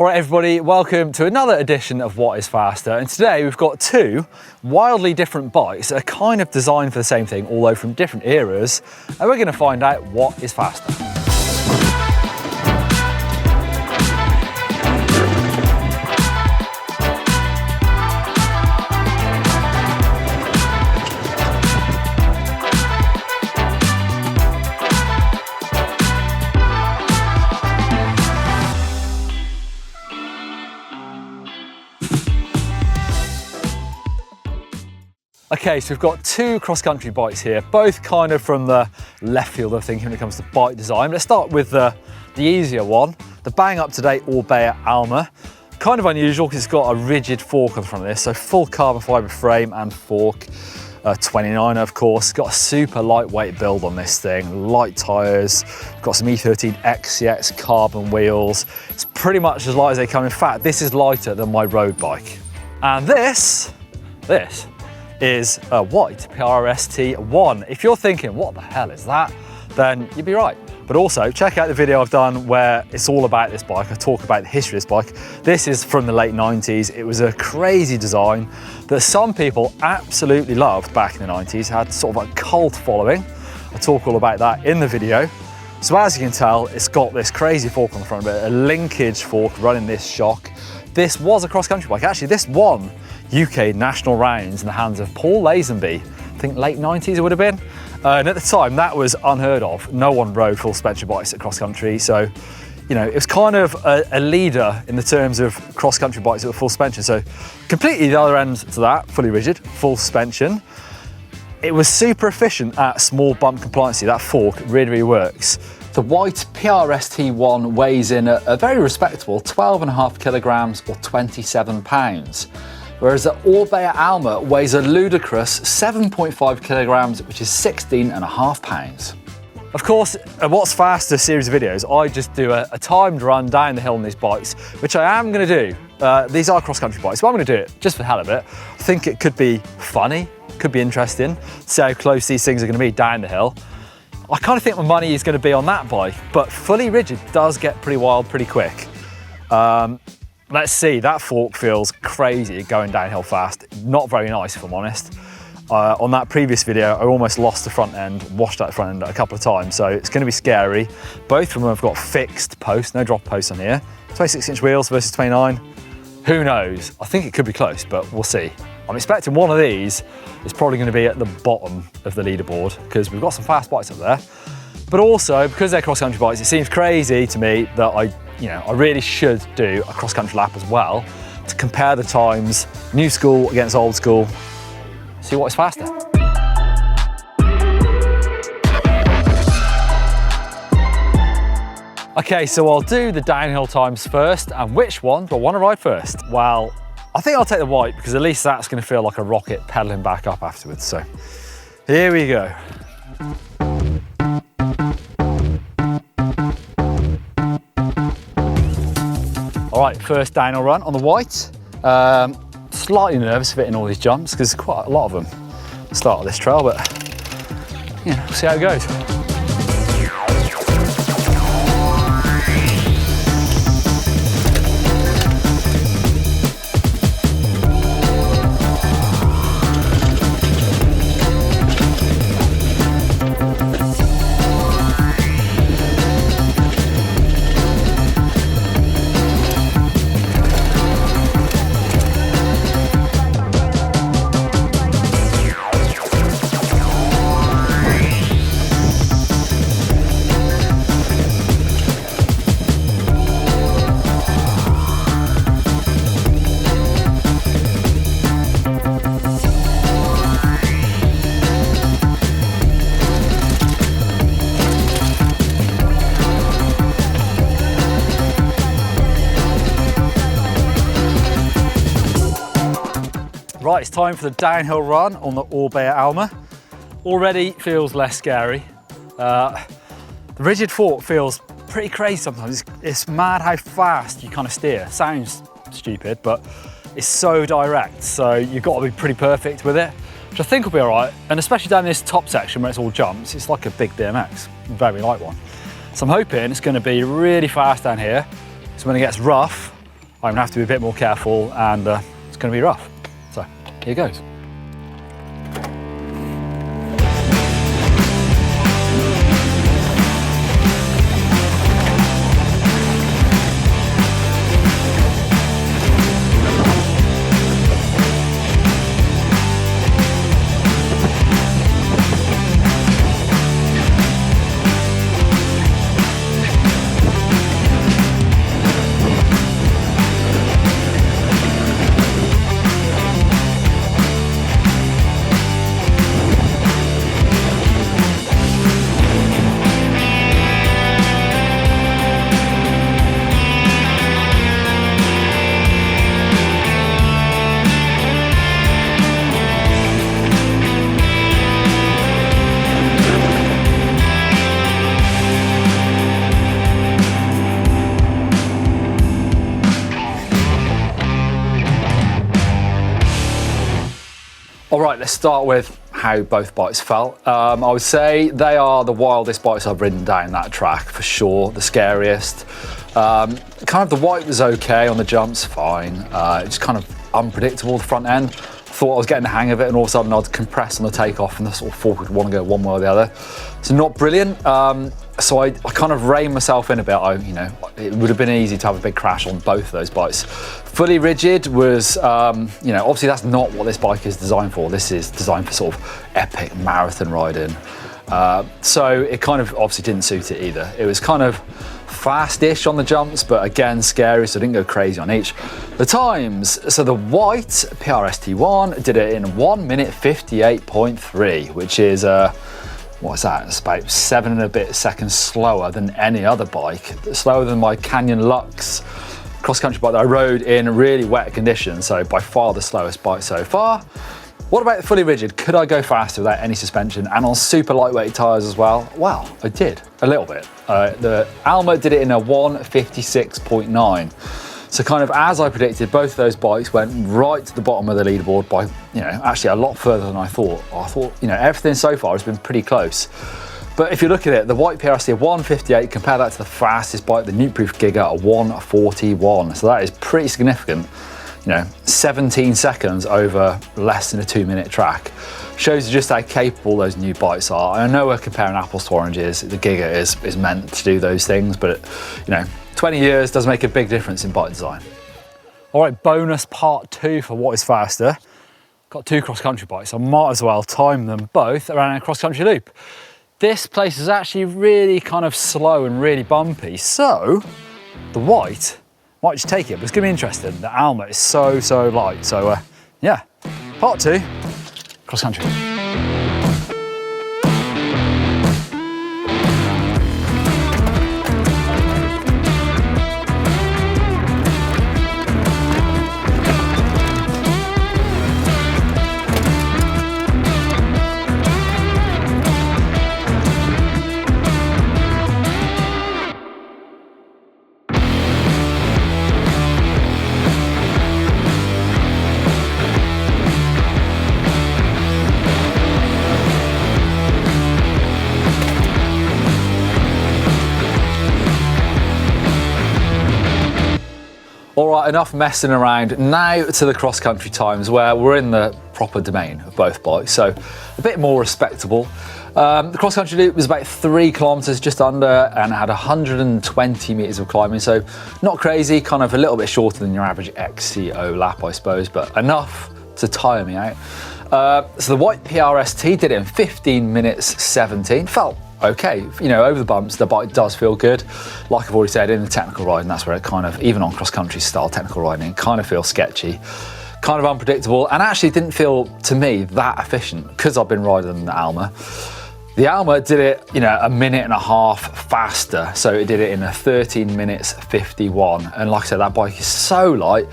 All right, everybody, welcome to another edition of What is Faster. And today we've got two wildly different bikes that are kind of designed for the same thing, although from different eras. And we're going to find out what is faster. Okay, so we've got two cross-country bikes here, both kind of from the left field of thinking when it comes to bike design. Let's start with the easier one, the bang up-to-date Orbea Alma. Kind of unusual because it's got a rigid fork on the front of this, so full carbon fibre frame and fork. 29er, of course. Got a super lightweight build on this thing, light tyres, got some E13 XCX carbon wheels. It's pretty much as light as they come. In fact, this is lighter than my road bike. And this is a Whyte PRST 1. If you're thinking, what the hell is that? Then you'd be right. But also, check out the video I've done where it's all about this bike. I talk about the history of this bike. This is from the late 90s. It was a crazy design that some people absolutely loved back in the 90s, had sort of a cult following. I talk all about that in the video. So as you can tell, it's got this crazy fork on the front of it, a linkage fork running this shock. This was a cross-country bike. Actually, this won UK national rounds in the hands of Paul Lazenby. I think late 90s it would have been. And at the time, that was unheard of. No one rode full suspension bikes at cross-country. So, you know, it was kind of a leader in the terms of cross-country bikes that were full suspension. So completely the other end to that, fully rigid, full suspension. It was super efficient at small bump compliancy. That fork really works. The Whyte PRST 1 weighs in a very respectable 12.5 kilograms or 27 pounds. Whereas the Orbea Alma weighs a ludicrous 7.5 kilograms, which is 16.5 pounds. Of course, at What's Faster series of videos, I just do a timed run down the hill on these bikes, which I am going to do. These are cross-country bikes, but I'm going to do it just for the hell of it. I think it could be funny, could be interesting, see how close these things are going to be down the hill. I kind of think my money is going to be on that bike, but fully rigid does get pretty wild pretty quick. Let's see, that fork feels crazy going downhill fast. Not very nice, if I'm honest. On that previous video, I almost lost the front end, washed out the front end a couple of times, so it's going to be scary. Both of them have got fixed posts, no drop posts on here. 26-inch wheels versus 29. Who knows? I think it could be close, but we'll see. I'm expecting one of these is probably going to be at the bottom of the leaderboard because we've got some fast bikes up there. But also, because they're cross-country bikes, it seems crazy to me that I really should do a cross-country lap as well to compare the times, new school against old school, see what is faster. Okay, so I'll do the downhill times first, and which one do I want to ride first? Well, I think I'll take the Whyte because at least that's going to feel like a rocket pedaling back up afterwards. So here we go. All right, first downhill run on the Whyte. Slightly nervous of hitting all these jumps because there's quite a lot of them at the start of this trail, but yeah, we'll see how it goes. Right, it's time for the downhill run on the Orbea Alma. Already feels less scary. The rigid fork feels pretty crazy sometimes. It's mad how fast you kind of steer. Sounds stupid, but it's so direct, so you've got to be pretty perfect with it, which I think will be all right. And especially down this top section where it's all jumps, it's like a big BMX, very light one. So I'm hoping it's going to be really fast down here. So when it gets rough, I'm gonna have to be a bit more careful, and it's gonna be rough. So here goes. All right, let's start with how both bikes felt. I would say they are the wildest bikes I've ridden down that track for sure, the scariest. Kind of the Whyte was okay on the jumps, fine. It's kind of unpredictable, the front end. I thought I was getting the hang of it, and all of a sudden I'd compress on the takeoff and the sort of fork would want to go one way or the other. So not brilliant. So I kind of reined myself in a bit. It would have been easy to have a big crash on both of those bikes. Fully rigid was, obviously that's not what this bike is designed for. This is designed for sort of epic marathon riding. So it kind of obviously didn't suit it either. It was kind of fast-ish on the jumps, but again scary, so I didn't go crazy on each. The times, so the Whyte PRST1 did it in 1 minute 58.3, which is what's that? It's about 7 and a bit seconds slower than any other bike, slower than my Canyon Lux cross-country bike that I rode in really wet conditions, so by far the slowest bike so far. What about the fully rigid? Could I go faster without any suspension and on super lightweight tyres as well? Well, I did, a little bit. The Alma did it in a 1:56.9. So kind of as I predicted, both of those bikes went right to the bottom of the leaderboard by, actually a lot further than I thought. I thought, everything so far has been pretty close. But if you look at it, the Whyte PRST 1:58, compare that to the fastest bike, the Nukeproof Giga, at 1:41. So that is pretty significant. 17 seconds over less than a 2-minute track. Shows you just how capable those new bikes are. And I know we're comparing apples to oranges. The Giga is meant to do those things, but 20 years does make a big difference in bike design. All right, bonus part 2 for what is faster. Got 2 cross-country bikes. I might as well time them both around a cross-country loop. This place is actually really kind of slow and really bumpy, so the Whyte might just take it, but it's gonna be interesting. The Alma is so light, so yeah, part 2, cross-country. All right, enough messing around. Now to the cross-country times, where we're in the proper domain of both bikes, so a bit more respectable. The cross-country loop was about 3 kilometers, just under, and had 120 meters of climbing, so not crazy, kind of a little bit shorter than your average XCO lap, I suppose, but enough to tire me out. So the Whyte PRST did it in 15 minutes 17. Felt okay, over the bumps, the bike does feel good. Like I've already said, in the technical riding, that's where it kind of, even on cross-country style technical riding, it kind of feels sketchy, kind of unpredictable, and actually didn't feel, to me, that efficient, because I've been riding the Alma. The Alma did it, a minute and a half faster, so it did it in a 13 minutes 51, and like I said, that bike is so light.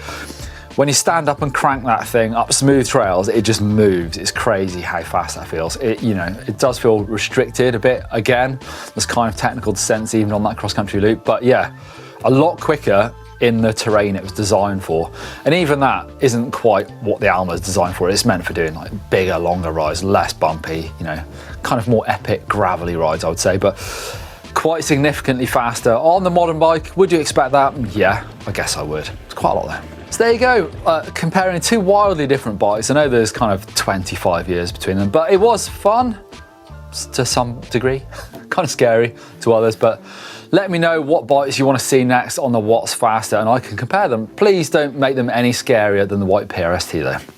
When you stand up and crank that thing up smooth trails, it just moves. It's crazy how fast that feels. It does feel restricted a bit again. There's kind of technical descents even on that cross-country loop, but yeah, a lot quicker in the terrain it was designed for. And even that isn't quite what the Alma is designed for. It's meant for doing like bigger, longer rides, less bumpy, kind of more epic gravelly rides, I would say. But quite significantly faster on the modern bike. Would you expect that? Yeah, I guess I would. It's quite a lot there. So there you go, comparing two wildly different bikes. I know there's kind of 25 years between them, but it was fun to some degree, kind of scary to others, but let me know what bikes you want to see next on the What's Faster and I can compare them. Please don't make them any scarier than the Whyte PRST though.